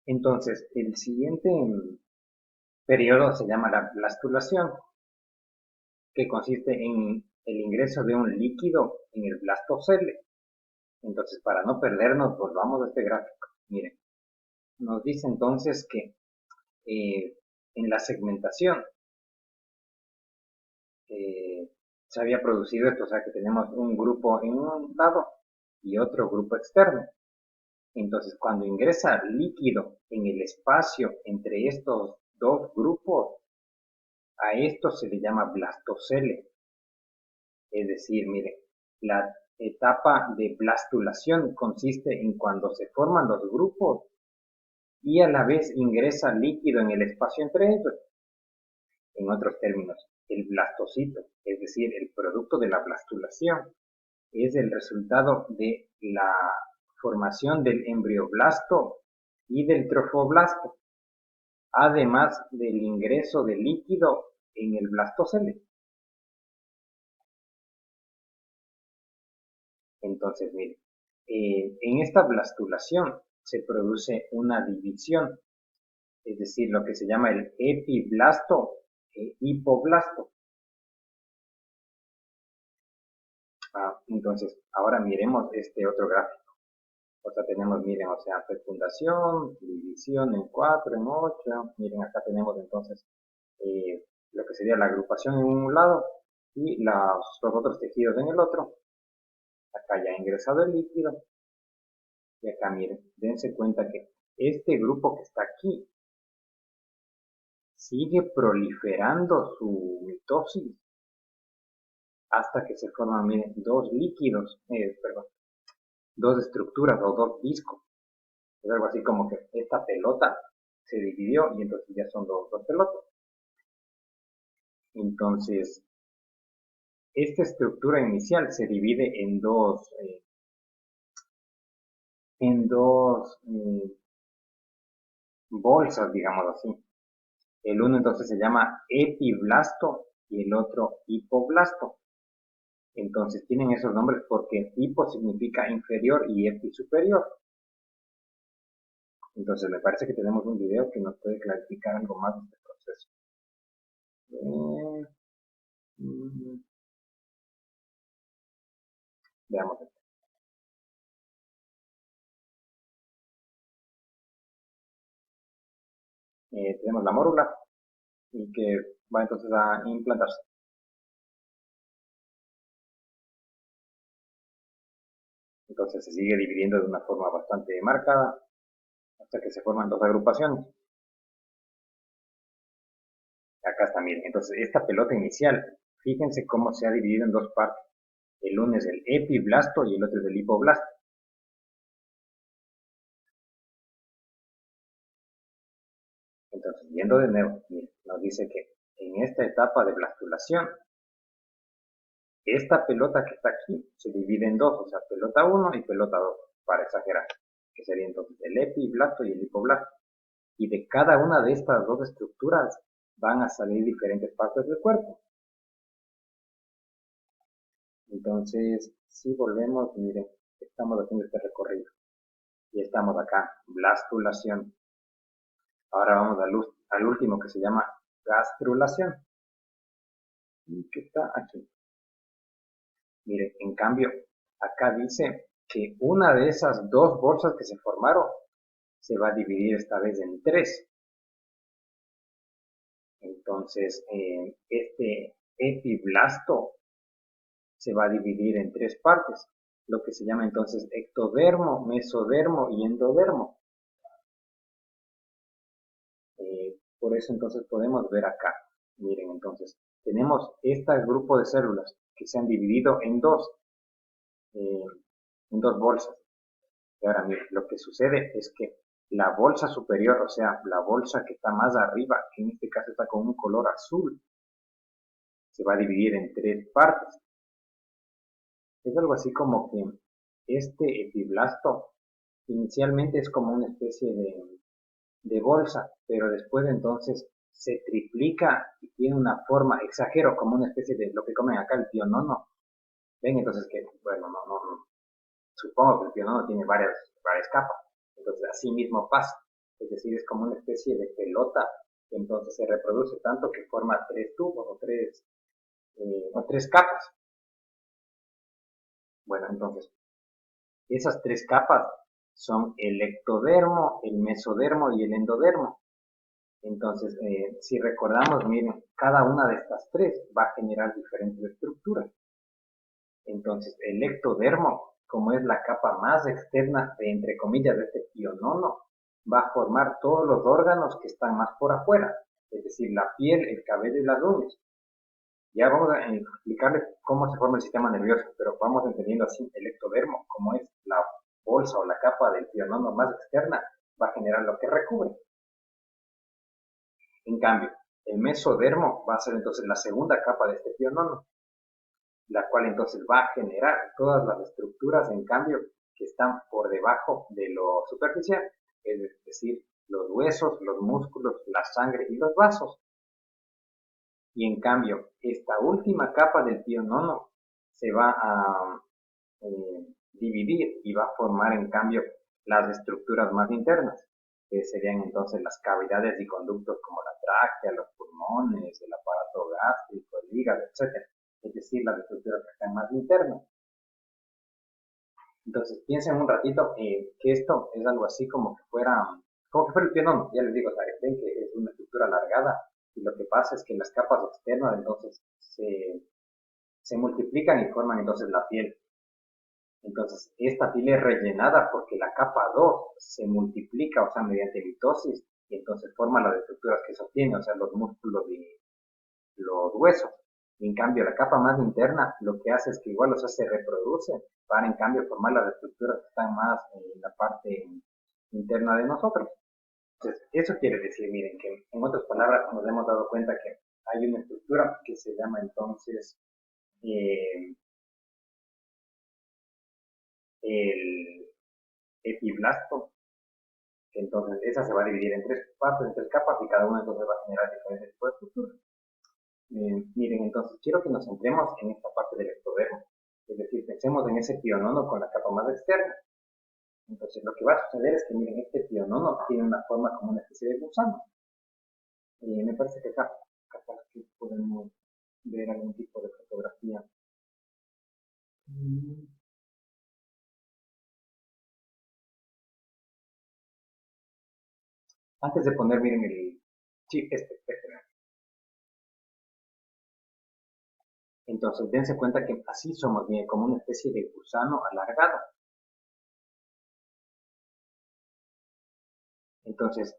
Entonces, el siguiente periodo se llama la blastulación, que consiste en el ingreso de un líquido en el blastocele. Entonces, para no perdernos, volvamos a este gráfico. Miren, nos dice entonces que en la segmentación eh, se había producido esto, o sea que tenemos un grupo en un lado y otro grupo externo. Entonces, cuando ingresa líquido en el espacio entre estos dos grupos, a esto se le llama blastocele. Es decir, mire, la etapa de blastulación consiste en cuando se forman los grupos y a la vez ingresa líquido en el espacio entre ellos. En otros términos, el blastocito, es decir, el producto de la blastulación, es el resultado de la formación del embrioblasto y del trofoblasto, además del ingreso de líquido en el blastocele. Entonces, mire, en esta blastulación se produce una división, es decir, lo que se llama el epiblasto e hipoblasto. Entonces, ahora miremos este otro gráfico. O sea, tenemos, miren, o sea, fecundación, división en 4, en 8. Miren, acá tenemos entonces lo que sería la agrupación en un lado y los otros tejidos en el otro. Acá ya ha ingresado el líquido. Y acá, miren, dense cuenta que este grupo que está aquí sigue proliferando su mitosis hasta que se forman, miren, dos líquidos, perdón, dos estructuras o dos discos. Es algo así como que esta pelota se dividió y entonces ya son dos pelotas. Entonces, esta estructura inicial se divide en dos bolsas, digamos así. El uno entonces se llama epiblasto y el otro hipoblasto. Entonces tienen esos nombres porque hipo significa inferior y epi superior. Entonces me parece que tenemos un video que nos puede clarificar algo más de este proceso. Mm, Veamos. Tenemos la mórula y que va entonces a implantarse. Entonces se sigue dividiendo de una forma bastante marcada hasta que se forman dos agrupaciones. Acá está, miren. Entonces esta pelota inicial, fíjense cómo se ha dividido en dos partes. El uno es el epiblasto y el otro es el hipoblasto. Entonces, viendo de nuevo, miren, nos dice que en esta etapa de blastulación, esta pelota que está aquí se divide en dos, o sea, pelota 1 y pelota 2, para exagerar, que sería entonces el epiblasto y el hipoblasto. Y de cada una de estas dos estructuras van a salir diferentes partes del cuerpo. Entonces, si volvemos, miren, estamos haciendo este recorrido y estamos acá, blastulación. Ahora vamos al último que se llama gastrulación y que está aquí. Miren, en cambio, acá dice que una de esas dos bolsas que se formaron se va a dividir esta vez en tres. Entonces, este epiblasto se va a dividir en tres partes, lo que se llama entonces ectodermo, mesodermo y endodermo. Por eso entonces podemos ver acá, miren entonces, tenemos este grupo de células que se han dividido eh, en dos bolsas. Y ahora miren, lo que sucede es que la bolsa superior, o sea, la bolsa que está más arriba, que en este caso está con un color azul, se va a dividir en tres partes. Es algo así como que este epiblasto inicialmente es como una especie de bolsa, pero después entonces se triplica y tiene una forma, exagero, como una especie de lo que comen acá el pionono. Ven entonces que, bueno, supongo que el pionono tiene varias capas, entonces así mismo pasa. es decir, es como una especie de pelota, que entonces se reproduce tanto que forma tres tubos o tres capas. Bueno, entonces, esas tres capas son el ectodermo, el mesodermo y el endodermo. Entonces, si recordamos, miren, cada una de estas tres va a generar diferentes estructuras. Entonces, el ectodermo, como es la capa más externa de, entre comillas, de este pionono, va a formar todos los órganos que están más por afuera, es decir, la piel, el cabello y las uñas. Ya vamos a explicarles cómo se forma el sistema nervioso, pero vamos entendiendo así el ectodermo, como es la bolsa o la capa del pionono más externa, va a generar lo que recubre. En cambio, el mesodermo va a ser entonces la segunda capa de este pionono, la cual entonces va a generar todas las estructuras, en cambio, que están por debajo de lo superficial, es decir, los huesos, los músculos, la sangre y los vasos. Y en cambio, esta última capa del pionono se va a dividir y va a formar en cambio las estructuras más internas, que serían entonces las cavidades y conductos como la tráquea, los pulmones, el aparato gástrico, el hígado, etc. Es decir, las estructuras que están más internas. Entonces piensen un ratito que esto es algo así como que fuera el pionono, ya les digo, o sea, ven que es una estructura alargada y lo que pasa es que las capas externas entonces se multiplican y forman entonces la piel. Entonces, esta piel es rellenada porque la capa 2 se multiplica, o sea, mediante mitosis, y entonces forma las estructuras que sostiene, o sea, los músculos y los huesos. Y en cambio, la capa más interna lo que hace es que igual, o sea, se reproduce para en cambio formar las estructuras que están más en la parte interna de nosotros. Entonces, eso quiere decir, miren, que en otras palabras nos hemos dado cuenta que hay una estructura que se llama entonces eh, el epiblasto, que entonces esa se va a dividir en tres partes, en tres capas, y cada una entonces va a generar diferentes tipos de estructuras. Miren, entonces quiero que nos centremos en esta parte del ectodermo, es decir, pensemos en ese pionono con la capa más externa. Entonces lo que va a suceder es que, miren, este pionono tiene una forma como una especie de gusano. Me parece que acá capaz que podemos ver algún tipo de fotografía. Antes de poner, miren, sí, este. Entonces, dense cuenta que así somos bien, como una especie de gusano alargado. Entonces,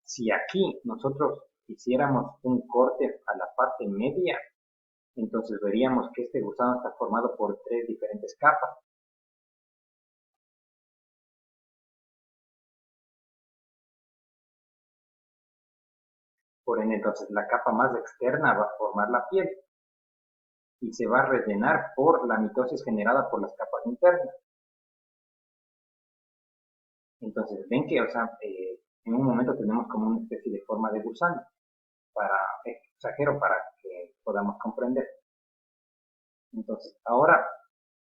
si aquí nosotros hiciéramos un corte a la parte media, entonces veríamos que este gusano está formado por tres diferentes capas. Por ende, entonces la capa más externa va a formar la piel y se va a rellenar por la mitosis generada por las capas internas. Entonces, ven que, o sea, en un momento tenemos como una especie de forma de gusano, exagero para que podamos comprender. Entonces, ahora,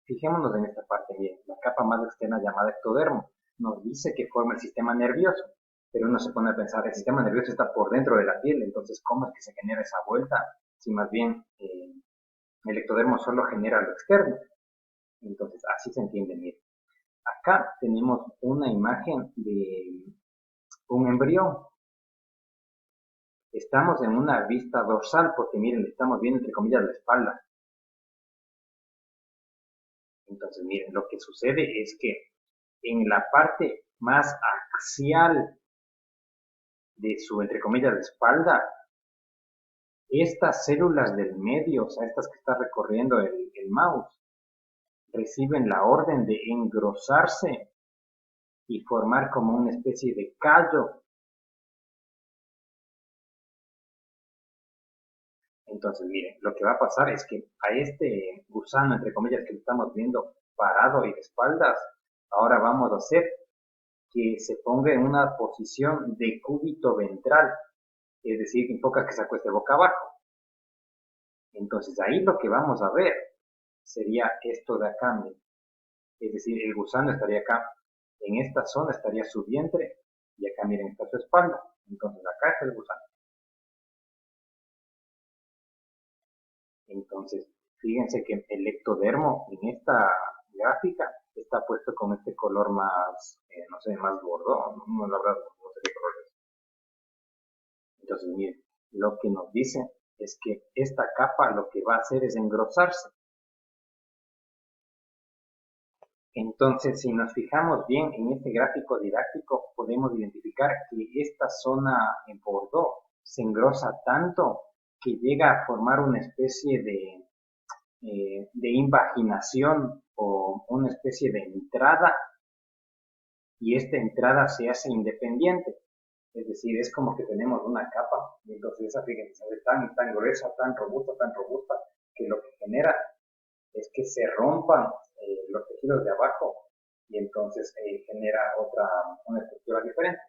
fijémonos en esta parte bien, la capa más externa llamada ectodermo, nos dice que forma el sistema nervioso, pero uno se pone a pensar, el sistema nervioso está por dentro de la piel, entonces, ¿cómo es que se genera esa vuelta? Si más bien el ectodermo solo genera lo externo. Entonces, así se entiende bien. Acá tenemos una imagen de un embrión. Estamos en una vista dorsal porque miren, estamos viendo entre comillas la espalda. Entonces miren, lo que sucede es que en la parte más axial de su entre comillas espalda, estas células del medio, o sea, estas que está recorriendo el mouse, reciben la orden de engrosarse y formar como una especie de callo. Entonces, miren, lo que va a pasar es que a este gusano, entre comillas, que lo estamos viendo parado y de espaldas, ahora vamos a hacer que se ponga en una posición de cúbito ventral, es decir, que enfoca que se acueste boca abajo. Entonces, ahí lo que vamos a ver sería esto de acá, miren. Es decir, el gusano estaría acá. En esta zona estaría su vientre y acá miren está su espalda, entonces acá está el gusano. Entonces, fíjense que el ectodermo en esta gráfica está puesto con este color más, no sé, más gordo, no, la verdad no sé qué color es. Entonces, miren, lo que nos dice es que esta capa lo que va a hacer es engrosarse. Entonces, si nos fijamos bien en este gráfico didáctico, podemos identificar que esta zona en Bordeaux se engrosa tanto que llega a formar una especie de invaginación o una especie de entrada, y esta entrada se hace independiente. Es decir, es como que tenemos una capa, y entonces esa, fíjense, se ve tan gruesa, tan robusta, que lo que genera es que se rompan los tejidos de abajo y entonces genera una estructura diferente.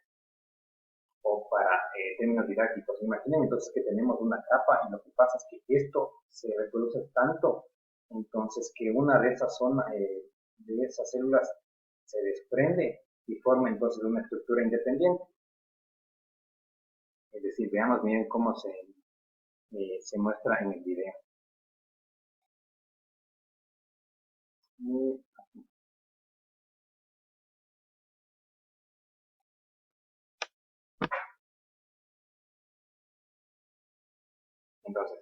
O para términos didácticos, imaginen entonces que tenemos una capa y lo que pasa es que esto se reproduce tanto, entonces que una de esas zonas, de esas células se desprende y forma entonces una estructura independiente. Es decir, veamos bien cómo se muestra en el video. Entonces,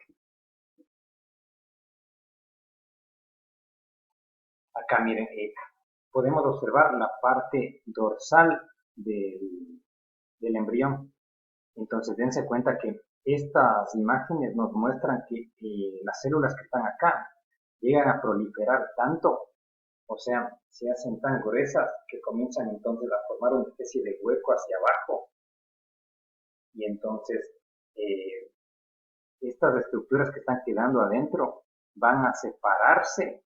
acá miren, podemos observar la parte dorsal del embrión. Entonces, dense cuenta que estas imágenes nos muestran que las células que están acá llegan a proliferar tanto, o sea, se hacen tan gruesas que comienzan entonces a formar una especie de hueco hacia abajo. Y entonces, estas estructuras que están quedando adentro van a separarse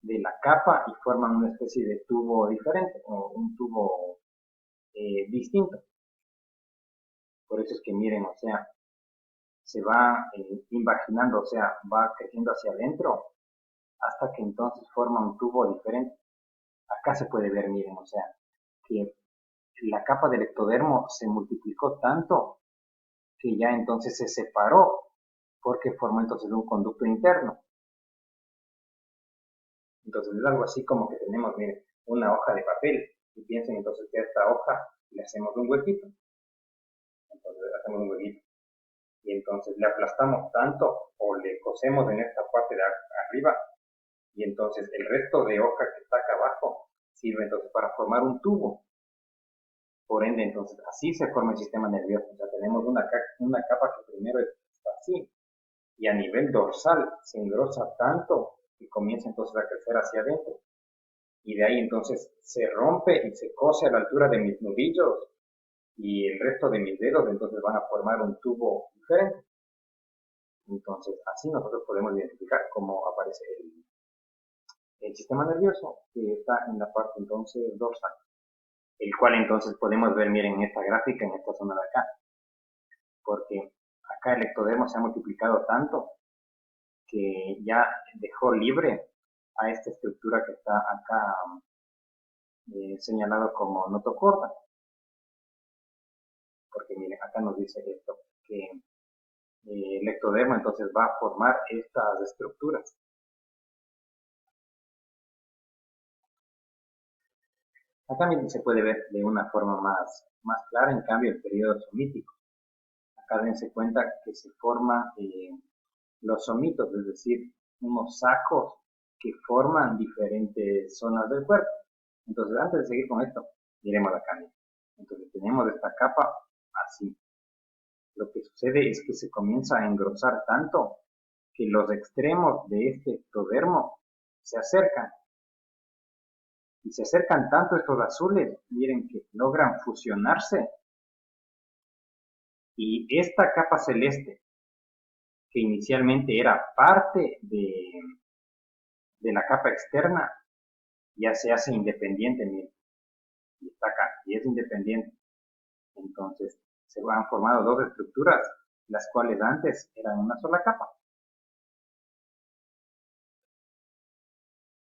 de la capa y forman una especie de tubo diferente o un tubo distinto. Por eso es que miren, o sea, se va invaginando, o sea, va creciendo hacia adentro hasta que entonces forma un tubo diferente. Acá se puede ver, miren, o sea, que la capa del ectodermo se multiplicó tanto que ya entonces se separó porque formó entonces un conducto interno. Entonces es algo así como que tenemos, miren, una hoja de papel y piensen entonces que a esta hoja le hacemos un huequito. Entonces hacemos un huequito y entonces le aplastamos tanto o le cosemos en esta parte de arriba y entonces el resto de hoja que está acá abajo sirve entonces para formar un tubo. Por ende, entonces así se forma el sistema nervioso. O sea, tenemos una capa que primero está así y a nivel dorsal se engrosa tanto que comienza entonces a crecer hacia adentro. Y de ahí entonces se rompe y se cose a la altura de mis nudillos y el resto de mis dedos entonces van a formar un tubo diferente. Entonces así nosotros podemos identificar cómo aparece el sistema nervioso que está en la parte entonces dorsal, el cual entonces podemos ver, miren, en esta gráfica, en esta zona de acá, porque acá el ectodermo se ha multiplicado tanto que ya dejó libre a esta estructura que está acá señalado como notocorda, porque miren, acá nos dice esto, que el ectodermo entonces va a formar estas estructuras. Acá también se puede ver de una forma más clara, en cambio, el periodo somítico. Acá dense cuenta que se forman los somitos, es decir, unos sacos que forman diferentes zonas del cuerpo. Entonces, antes de seguir con esto, miremos acá. Entonces, tenemos esta capa así. Lo que sucede es que se comienza a engrosar tanto que los extremos de este ectodermo se acercan. Y se acercan tanto estos azules, miren que logran fusionarse. Y esta capa celeste, que inicialmente era parte de la capa externa, ya se hace independiente, miren, y está acá, y es independiente. Entonces, se han formado dos estructuras, las cuales antes eran una sola capa.